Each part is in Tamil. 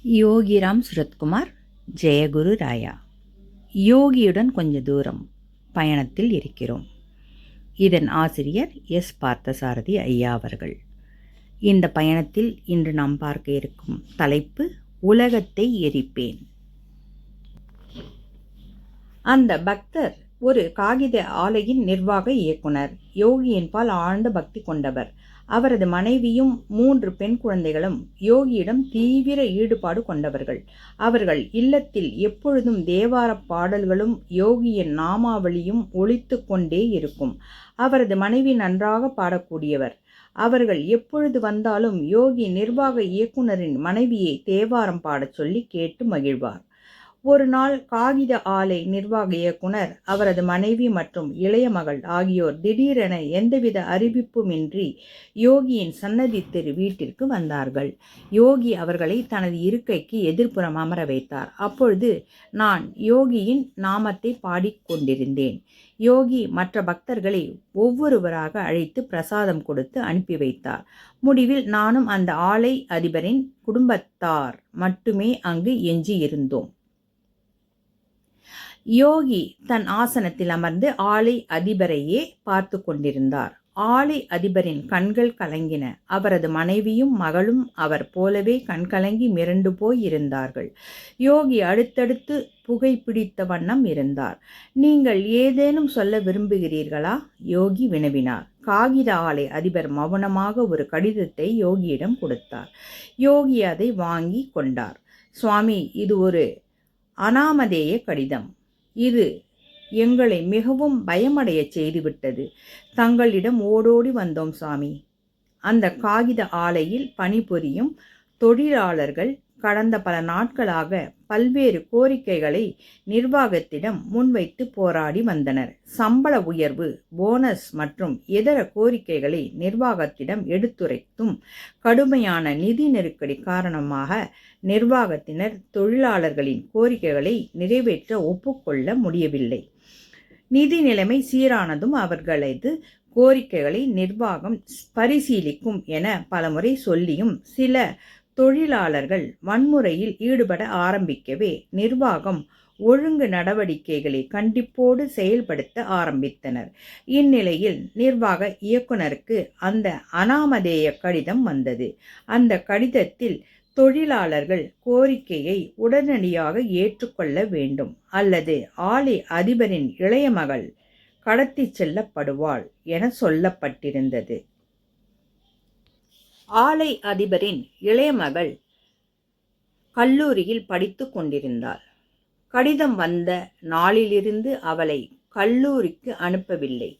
யோகிராம் சுரத்குமார், ஜெயகுரு ராயா. யோகியுடன் கொஞ்ச தூரம் பயணத்தில் இருக்கிறோம். இதன் ஆசிரியர் எஸ். பார்த்தசாரதி ஐயா அவர்கள். இந்த பயணத்தில் இன்று நாம் பார்க்க இருக்கும் தலைப்பு உலகத்தை எரிப்பேன். அந்த பக்தர் ஒரு காகித ஆலையின் நிர்வாக இயக்குனர். யோகியின் பால் ஆழ்ந்த பக்தி கொண்டவர். அவரது மனைவியும் 3 பெண் குழந்தைகளும் யோகியிடம் தீவிர ஈடுபாடு கொண்டவர்கள். அவர்கள் இல்லத்தில் எப்பொழுதும் தேவார பாடல்களும் யோகியின் நாமாவளியும் ஒலித்து கொண்டே இருக்கும். அவரது மனைவி நன்றாக பாடக்கூடியவர். அவர்கள் எப்பொழுது வந்தாலும் யோகி நிர்வாக இயக்குனரின் மனைவியை தேவாரம் பாடச் சொல்லி கேட்டு மகிழ்வார். ஒரு நாள் காகித ஆலை நிர்வாக இயக்குனர், அவரது மனைவி மற்றும் இளைய மகள் ஆகியோர் திடீரென எந்தவித அறிவிப்புமின்றி யோகியின் சன்னதி தெரு வீட்டிற்கு வந்தார்கள். யோகி அவர்களை தனது இருக்கைக்கு எதிர்ப்புறம் அமர வைத்தார். அப்பொழுது நான் யோகியின் நாமத்தை பாடிக்கொண்டிருந்தேன். யோகி மற்ற பக்தர்களை ஒவ்வொருவராக அழைத்து பிரசாதம் கொடுத்து அனுப்பி வைத்தார். முடிவில் நானும் அந்த ஆலை அதிபரின் குடும்பத்தார் மட்டுமே அங்கு எஞ்சி இருந்தோம். யோகி தன் ஆசனத்தில் அமர்ந்து ஆலை அதிபரையே பார்த்து கொண்டிருந்தார். ஆலை அதிபரின் கண்கள் கலங்கின. அவரது மனைவியும் மகளும் அவர் போலவே கண்கலங்கி மிரண்டு போய் இருந்தார்கள். யோகி அடுத்தடுத்து புகைப்பிடித்த வண்ணம் இருந்தார். நீங்கள் ஏதேனும் சொல்ல விரும்புகிறீர்களா? யோகி வினவினார். காகித ஆலை அதிபர் மௌனமாக ஒரு கடிதத்தை யோகியிடம் கொடுத்தார். யோகி அதை வாங்கி கொண்டார். சுவாமி, இது ஒரு அனாமதேய கடிதம். இது எங்களை மிகவும் பயமடைய செய்துவிட்டது. தங்களிடம் ஓடோடி வந்தோம் சாமி. அந்த காகித ஆலையில் பணிபுரியும் தொழிலாளர்கள் கடந்த பல நாட்களாக பல்வேறு கோரிக்கைகளை நிர்வாகத்திடம் முன்வைத்து போராடி வந்தனர். சம்பள உயர்வு, போனஸ் மற்றும் இதர கோரிக்கைகளை நிர்வாகத்திடம் எடுத்துரைத்தும் கடுமையான நிதி நெருக்கடி காரணமாக நிர்வாகத்தினர் தொழிலாளர்களின் கோரிக்கைகளை நிறைவேற்ற ஒப்புக்கொள்ள முடியவில்லை. நிதி நிலைமை சீரானதும் அவர்களது கோரிக்கைகளை நிர்வாகம் பரிசீலிக்கும் என பலமுறை சொல்லியும் சில தொழிலாளர்கள் வன்முறையில் ஈடுபட ஆரம்பிக்கவே நிர்வாகம் ஒழுங்கு நடவடிக்கைகளை கண்டிப்போடு செயல்படுத்த ஆரம்பித்தனர். இந்நிலையில் நிர்வாக இயக்குனருக்கு அந்த அனாமதேய கடிதம் வந்தது. அந்த கடிதத்தில் தொழிலாளர்கள் கோரிக்கையை உடனடியாக ஏற்றுக்கொள்ள வேண்டும் அல்லது ஆலை அதிபரின் இளைய மகள் கடத்தி செல்லப்படுவாள் என சொல்லப்பட்டிருந்தது. ஆலை அதிபரின் இளைய மகள் கல்லூரியில் படித்து கொண்டிருந்தாள். கடிதம் வந்த நாளிலிருந்து அவளை கல்லூரிக்கு அனுப்பவில்லை.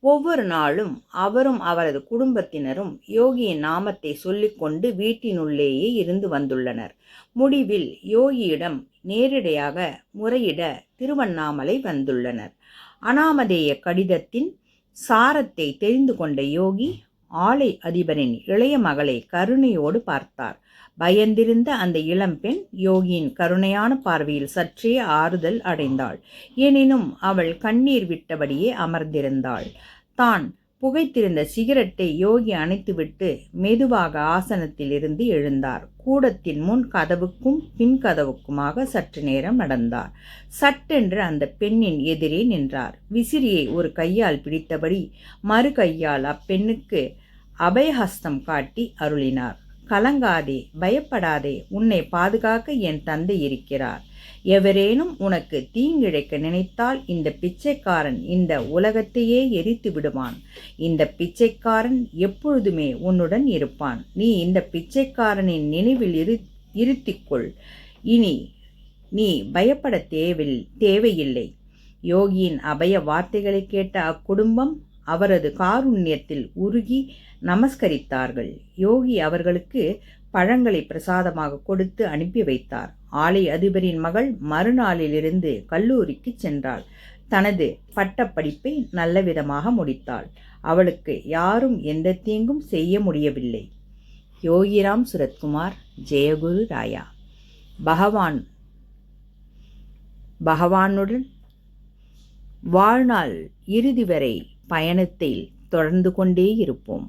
ஒவ்வொரு நாளும் அவரும் அவரது குடும்பத்தினரும் யோகியின் நாமத்தை சொல்லிக்கொண்டு வீட்டினுள்ளேயே இருந்து வந்துள்ளனர். முடிவில் யோகியிடம் நேரிடையாக முறையிட திருவண்ணாமலை வந்துள்ளனர். அனாமதேய கடிதத்தின் சாரத்தை தெரிந்து கொண்ட யோகி ஆலை அதிபரின் இளைய மகளை கருணையோடு பார்த்தார். பயந்திருந்த அந்த இளம்பெண் யோகியின் கருணையான பார்வையில் சற்றே ஆறுதல் அடைந்தாள். எனினும் அவள் கண்ணீர் விட்டபடியே அமர்ந்திருந்தாள். தான் புகைத்திருந்த சிகரெட்டை யோகி அணைத்துவிட்டு மெதுவாக ஆசனத்தில் இருந்து எழுந்தார். கூடத்தின் முன் கதவுக்கும் பின் கதவுக்குமாக சற்று நேரம் நடந்தார். சட்டென்று அந்த பெண்ணின் எதிரே நின்றார். விசிறியை ஒரு கையால் பிடித்தபடி மறு கையால் அப்பெண்ணுக்கு அபயஹஸ்தம் காட்டி அருளினார். கலங்காதே, பயப்படாதே, உன்னை பாதுகாக்க என் தந்தை இருக்கிறார். எவரேனும் உனக்கு தீங்கிழைக்க நினைத்தால் இந்த பிச்சைக்காரன் இந்த உலகத்தையே எரித்து விடுவான். இந்த பிச்சைக்காரன் எப்பொழுதுமே உன்னுடன் இருப்பான். நீ இந்த பிச்சைக்காரனின் நினைவில் இருத்திக்கொள். இனி நீ பயப்பட தேவையில்லை. யோகியின் அபய வார்த்தைகளை கேட்ட அக்குடும்பம் அவரது காருண்யத்தில் உருகி நமஸ்கரித்தார்கள். யோகி அவர்களுக்கு பழங்களை பிரசாதமாக கொடுத்து அனுப்பி வைத்தார். ஆலை அதிபரின் மகள் மறுநாளிலிருந்து கல்லூரிக்கு சென்றாள். தனது பட்டப்படிப்பை நல்லவிதமாக முடித்தாள். அவளுக்கு யாரும் எந்த தீங்கும் செய்ய முடியவில்லை. யோகிராம் சுரத்குமார், ஜெயகுரு ராயா. பகவானுடன் வாழ்நாள் இறுதி வரை பயணத்தில் தொடர்ந்து கொண்டே இருப்போம்.